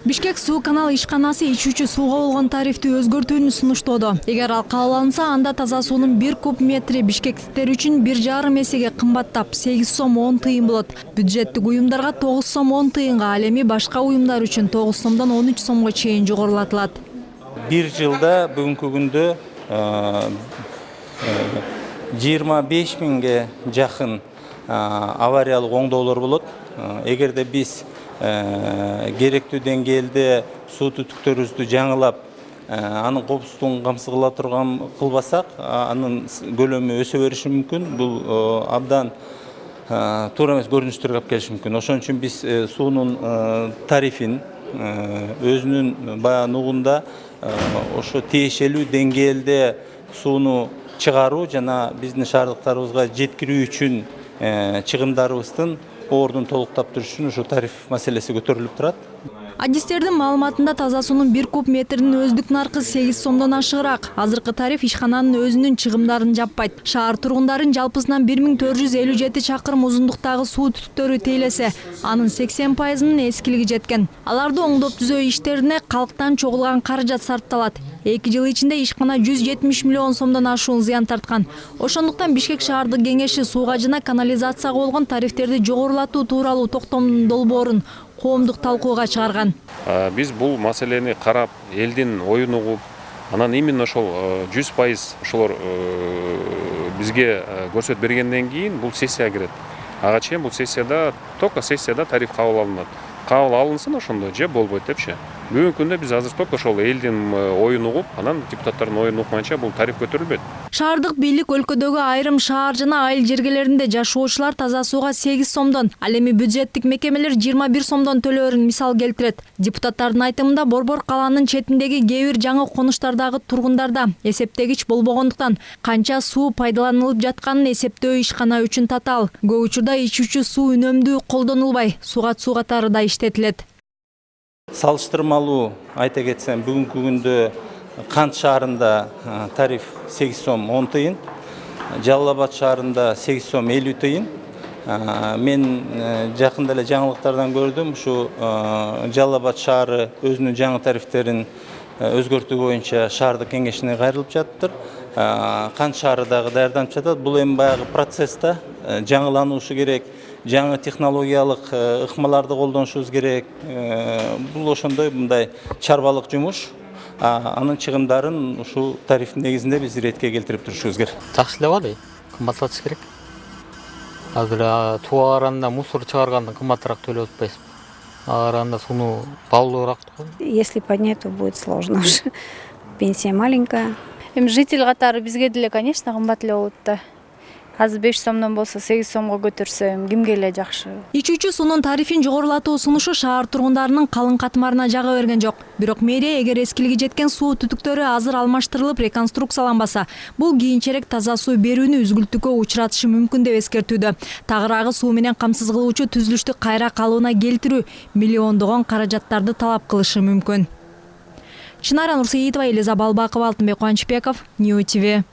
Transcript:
Бишкек суу канал ишканасы ичүүчү сууга болгон тарифти өзгөртүүнү сунуштоодо. Эгер ал кааланса, анда таза суунун 1 куб метри бишкектиктер үчүн 1,5 эсеге кымбаттап 8 сом 10 тыйын болот. Бюджеттик уюмдарга 9 сом 10 тыйынга, ал эми башка уюмдар үчүн 9 сомдон 13 сомго чейин жогорулатылат. Bir жылда бүгүнкү күндө 25 миңге жакын авариялык оңдоолор болот. Эгерде биз керектүү деңгээлде суу түтүктөрүбүздү жаңылап, анын коопсуздугун камсыз кыла турган кылбасак, анын көлөмү өсө бериши мүмкүн. Бул абдан туура эмес көрүнүштөргө алып келиши мүмкүн. Ошон үчүн биз суунун тарифин өзүнүн баягы нугунда ошо тиешелүү деңгээлде сууну чыгаруу жана биздин шаардыктарыбызга жеткирүү үчүн чыгымдарыбыздын ордун толуктап туруш үчүн ушу тариф маселеси көтөрүлүп турат. Адистердин маалыматында таза суунун 1 куб метринин өздүк наркы 8 сомдон ашыгыраак. Азыркы тариф ишкананын өзүнүн чыгымдарын жаппайт. Шаар тургундарын жалпысынан 1457 чакырым узундуктагы суу түтүктөрү тейлесе, анын 80%-нын эскилиги жеткен. Аларды оңдоп түзөө иштерине калктан чогулган каражат сарпталат. 2 жыл ичинде ишкана 170 миллион сомдон ашуун зыян тарткан. Ошондуктан Бишкек шаардык кеңеши сууга жана канализацияга болгон тарифтерди жогорулатуу тууралуу токтомдун долбоорун коомдук талкууга чыгарган. Биз бул маселени карап, элдин оюн угуп, анан именно ошол 100% ошолор бизге көрсөтүп бергенден кийин бул сессияга кирет. Ага чейин бул сессияда, только сессияда тариф кабыл алынат. Кабыл алынсын ошондо же болбойт депчи. Бүгүнкү күндө биз азыр только ошол элдин оюн угуп, анан депутаттардын оюн укмайынча бул тариф көтөрүлбөйт. Шаардык бийлик өлкөдөгү айрым шаар жана айыл жергелеринде жашоочулар таза сууга 8 сомдон, ал эми бюджеттик мекемелер 21 сомдон төлөөрүн мисал келтирет. Депутаттардын айтымында борбор калаанын четиндеги кээ бир жаңы конуштардагы тургундарда эсептегич болбогондуктан канча суу пайдаланылып жатканын эсептөө ишкана үчүн татаал. Көп учурда ичүүчү суу үнөмдүү колдонулбай, сугат суу катары да иштетилет. Салыштырмалуу айта кетсем, бүгүнкү күндө Кант шаарында тариф 8 сом 10 тыйын, Жалал Абад шаарында 8 сом 50 тыйын. Мен жакында эле жаңылыктардан көрдүм, ушу Жалал Абад шаары өзүнүн жаңы тарифтерин өзгөртүү боюнча шаардык кеңешине кайрылып жатыптыр. Кант шаары дагы даярданып жатат. Бул эми баягы процессте жаңыланушу керек, жаңы технологиялык ыкмаларды колдонушубуз керек. Бул ошондой мындай чарбалык жумуш. Анын чыгымдарын ушу тариф негизинде биз иретке келтирип турушубуз керек. Таксилебады, кымбатлатыш керек. Азыр суу ааранда мусор чыгаргандан кымбатыраак төлөп атпайсызбы? Ааранда сууну баалуураак. Если поднять, то будет сложно уже. Пенсия маленькая. Житель катары бизге деле, конечно, кымбат эле болот да. Азыр 5 сомдон болсо 8 сомго көтөрсө кимге эле жакшы. Ичүүчү суунун тарифин жогорулатуу сунушу шаар тургундарынын калың катмарына жага берген жок. Бирок мэрия эгер эскилиги жеткен суу түтүктөрү азыр алмаштырылып реконструкцияланбаса, бул кийинчерээк таза суу берүүнү үзгүлтүккө учуратышы мүмкүн деп эскертүүдө. Тагыраагы суу менен камсыз кылуучу түзүлүштү кайра калыбына келтирүү миллиондогон каражаттарды талап кылышы мүмкүн. Чынара Нурсеитова, Элиза Балбакова, Алтынбек Кубанычбеков, Нью ТВ.